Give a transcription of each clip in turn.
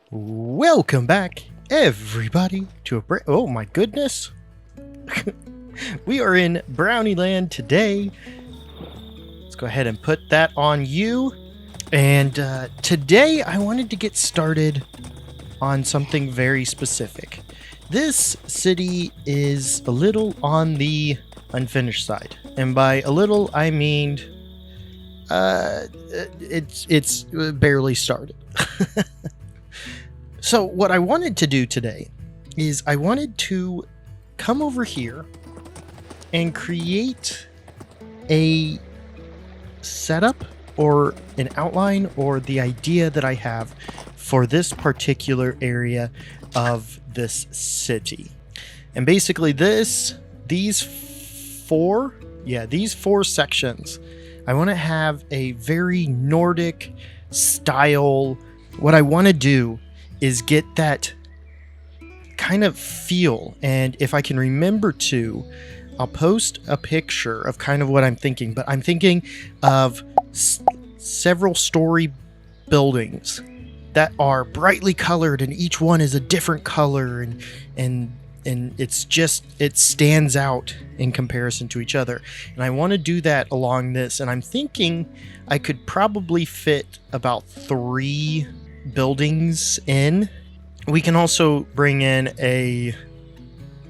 Welcome back, everybody, to oh my goodness. We are in BrownieLand today. Let's go ahead and put that on you. And today I wanted to get started on something very specific. This city is a little on the unfinished side. And by a little, I mean it's barely started. So what I wanted to do today is I wanted to come over here and create a setup or an outline or the idea that I have for this particular area of this city. And basically these four sections, I want to have a very Nordic style. What I want to do is get that kind of feel, and if I can remember to, I'll post a picture of kind of what I'm thinking, but I'm thinking of several story buildings that are brightly colored, and each one is a different color, and it stands out in comparison to each other. And I want to do that along this, and I'm thinking I could probably fit about 3 buildings in. We can also bring in a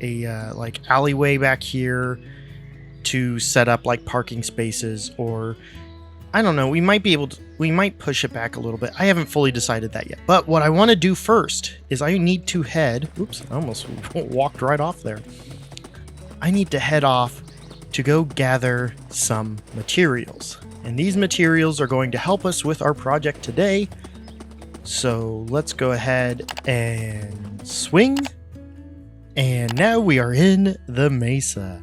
like alleyway back here to set up like parking spaces, or I don't know, we might push it back a little bit. I haven't fully decided that yet. But what I want to do first is I need to head, oops, I almost walked right off there. I need to head off to go gather some materials. And these materials are going to help us with our project today. So let's go ahead and swing. And now we are in the mesa.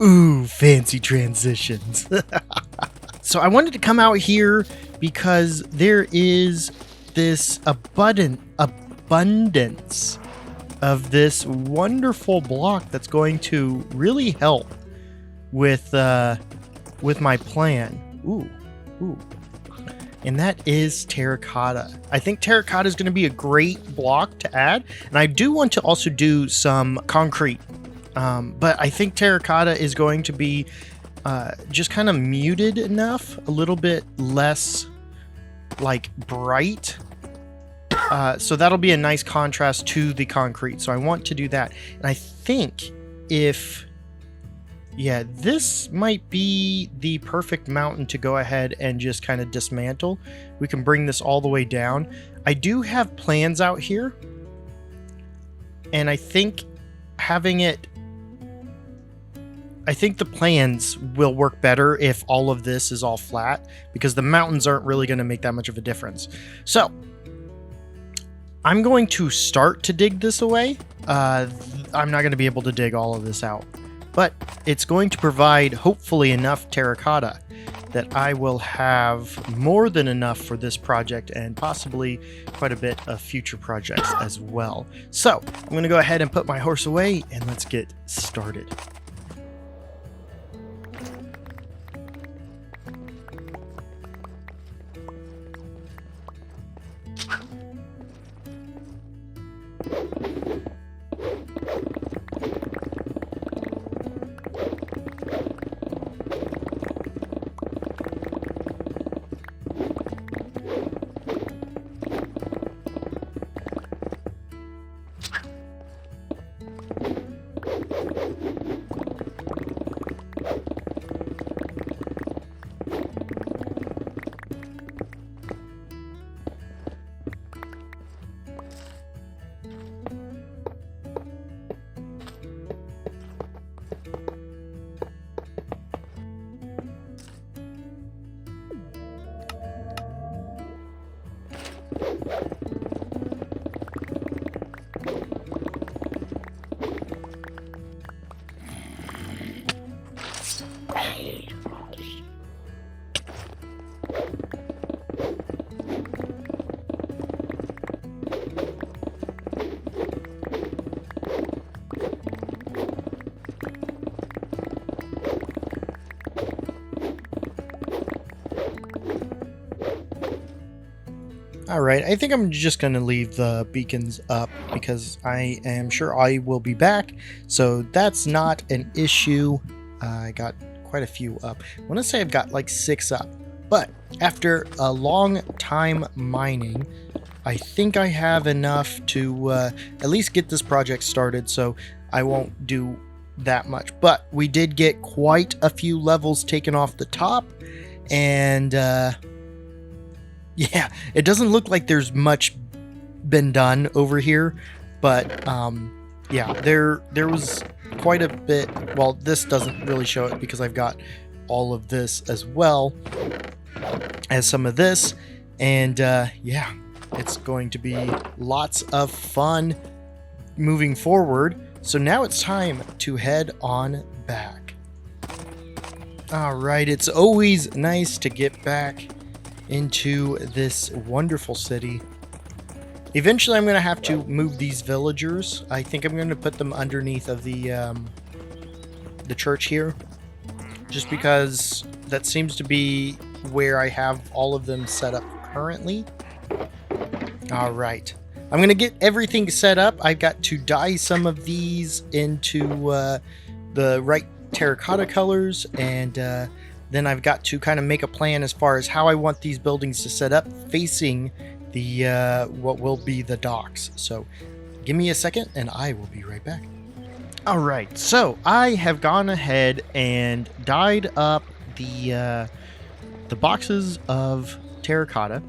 Ooh, fancy transitions. So I wanted to come out here because there is this abundance of this wonderful block that's going to really help with my plan. Ooh. And that is terracotta. I think terracotta is going to be a great block to add. And I do want to also do some concrete. But I think terracotta is going to be just kind of muted enough, a little bit less like bright. So that'll be a nice contrast to the concrete. So I want to do that. And I think this might be the perfect mountain to go ahead and just kind of dismantle. We can bring this all the way down. I do have plans out here, and I think the plans will work better if all of this is all flat, because the mountains aren't really going to make that much of a difference. So I'm going to start to dig this away. I'm not going to be able to dig all of this out, but it's going to provide hopefully enough terracotta that I will have more than enough for this project and possibly quite a bit of future projects as well. So I'm going to go ahead and put my horse away and let's get started. All right, I think I'm just going to leave the beacons up because I am sure I will be back. So that's not an issue. I got quite a few up. I want to say I've got like 6 up. But after a long time mining, I think I have enough to at least get this project started, so I won't do that much. But we did get quite a few levels taken off the top, and yeah, it doesn't look like there's much been done over here, but yeah, there was quite a bit. Well, this doesn't really show it because I've got all of this as well as some of this, and yeah, it's going to be lots of fun moving forward. So now it's time to head on back. All right, it's always nice to get back into this wonderful city. Eventually I'm going to have to move these villagers. I think I'm going to put them underneath of the church here, just because that seems to be where I have all of them set up currently. All right, I'm going to get everything set up. I've got to dye some of these into the right terracotta colors, and then I've got to kind of make a plan as far as how I want these buildings to set up facing the what will be the docks. So give me a second and I will be right back. All right, so I have gone ahead and dyed up the boxes of terracotta,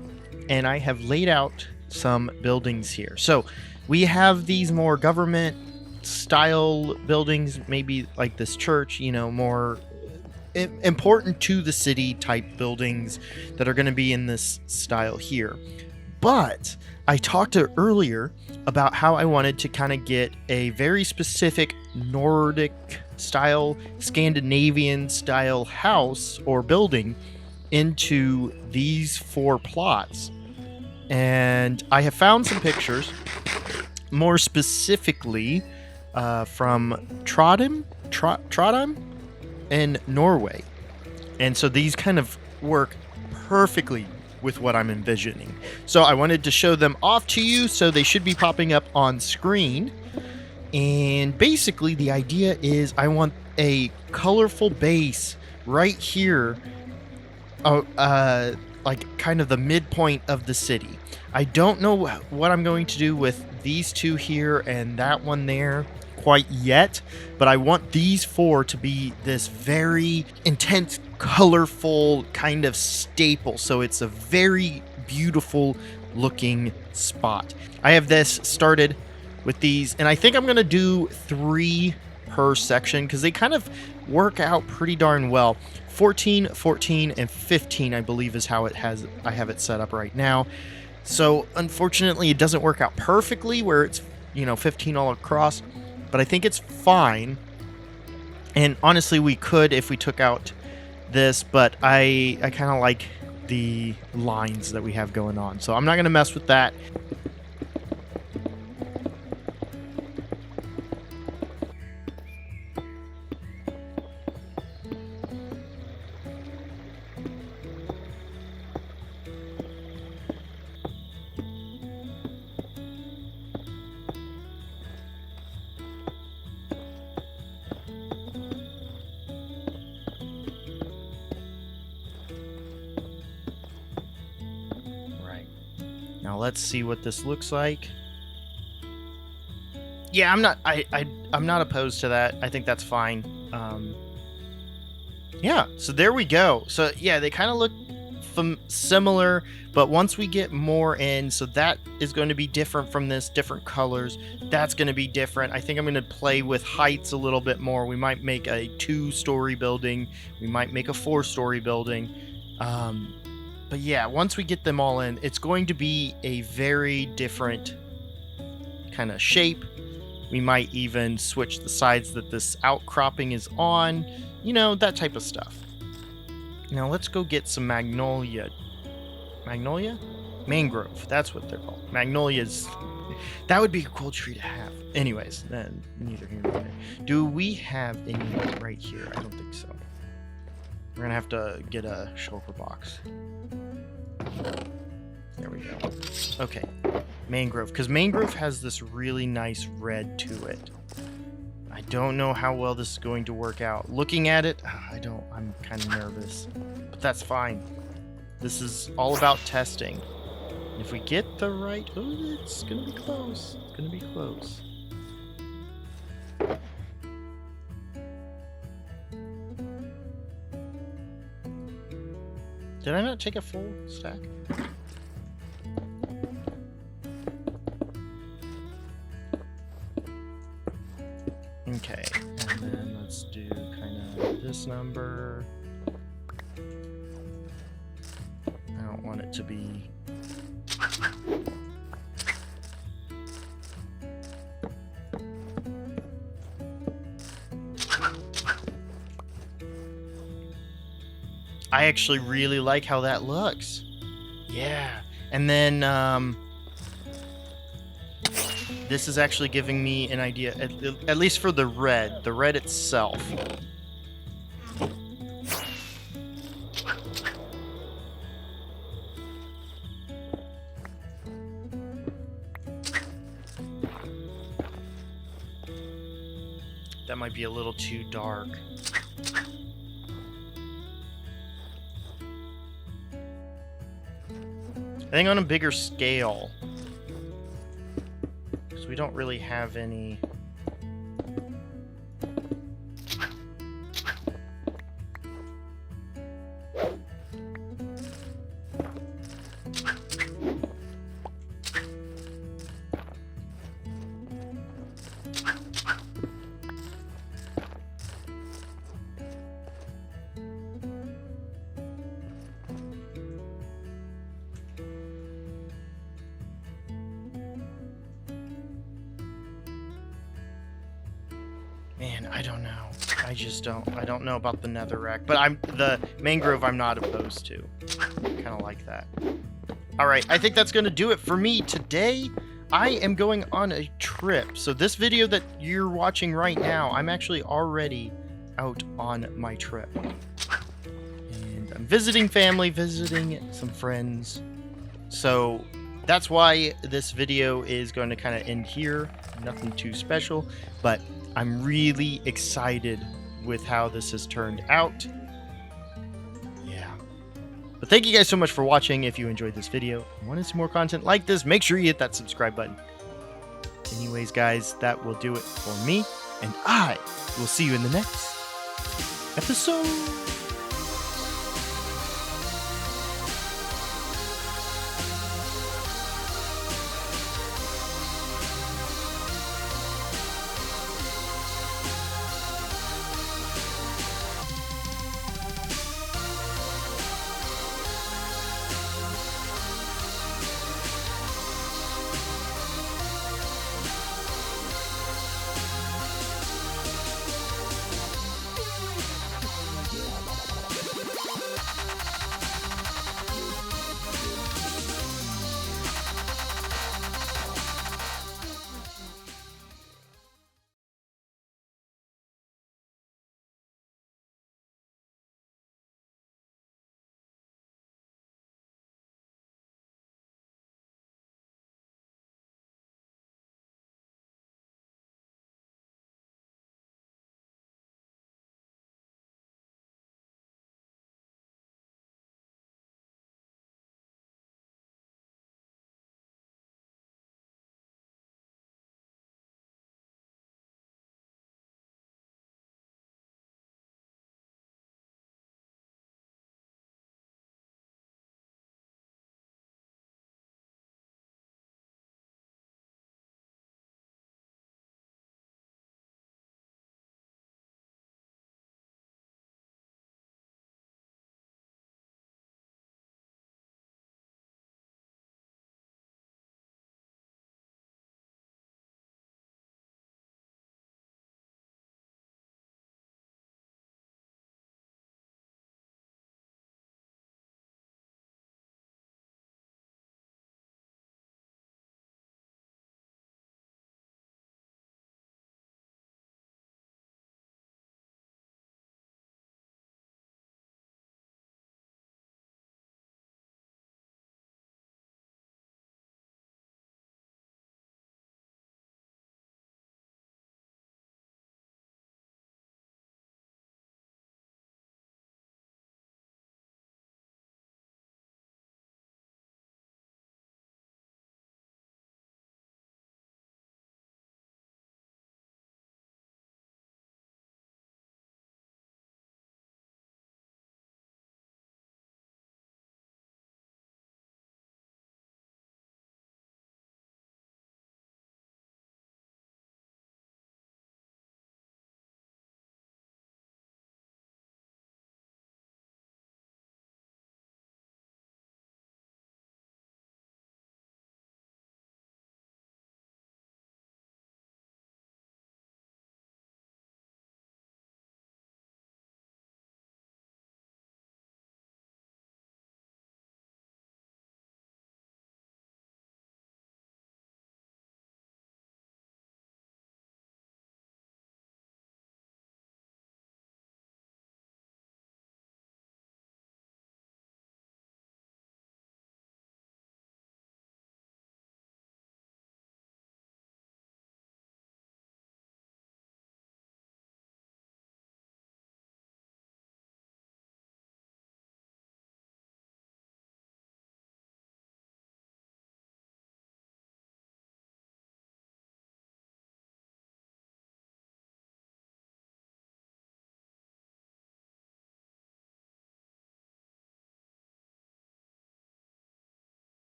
and I have laid out some buildings here. So we have these more government style buildings, maybe like this church, you know, more important to the city type buildings that are going to be in this style here. But I talked earlier about how I wanted to kind of get a very specific Nordic style, Scandinavian style house or building into these 4 plots. And I have found some pictures, more specifically from Trondheim in Norway. And so these kind of work perfectly with what I'm envisioning. So I wanted to show them off to you, so they should be popping up on screen. And basically the idea is I want a colorful base right here, like kind of the midpoint of the city. I don't know what I'm going to do with these 2 here and that one there quite yet, but I want these 4 to be this very intense, colorful kind of staple, so it's a very beautiful looking spot. I have this started with these, and I think I'm gonna do 3 per section because they kind of work out pretty darn well. 14, 14, and 15 I believe is how I have it set up right now. So unfortunately it doesn't work out perfectly where it's, you know, 15 all across, but I think it's fine. And honestly, we could if we took out this, but I kind of like the lines that we have going on, so I'm not going to mess with that. Now let's see what this looks like. Yeah, I'm not opposed to that. I think that's fine. Yeah, so there we go. So yeah, they kind of look similar, but once we get more in, so that is going to be different from this, different colors. That's going to be different. I think I'm going to play with heights a little bit more. We might make a 2-story building. We might make a 4-story building. But yeah, once we get them all in, it's going to be a very different kind of shape. We might even switch the sides that this outcropping is on, you know, that type of stuff. Now let's go get some magnolia. Magnolia? Mangrove, that's what they're called. Magnolias, that would be a cool tree to have. Anyways, then neither here nor there. Do we have any right here? I don't think so. We're gonna have to get a shulker box. There we go. go. Okay, mangrove, because mangrove has this really nice red to it. I don't know how well this is going to work out. Looking at it, I'm kind of nervous, but that's fine. This is all about testing. If we get the right, oh, it's gonna be close. It's gonna be close. Did I not take a full stack? Okay, and then let's do kind of this number. I don't want it to be... I actually really like how that looks. Yeah. And then this is actually giving me an idea, at least for the red itself. That might be a little too dark. I think on a bigger scale, because we don't really have any... Man, I don't know. I don't know about the netherrack, but the mangrove I'm not opposed to. Kind of like that. All right, I think that's going to do it for me today. I am going on a trip. So this video that you're watching right now, I'm actually already out on my trip. And I'm visiting family, visiting some friends. So that's why this video is going to kind of end here. Nothing too special, but I'm really excited with how this has turned out. Yeah. But thank you guys so much for watching. If you enjoyed this video and want to see more content like this, make sure you hit that subscribe button. Anyways, guys, that will do it for me, and I will see you in the next episode.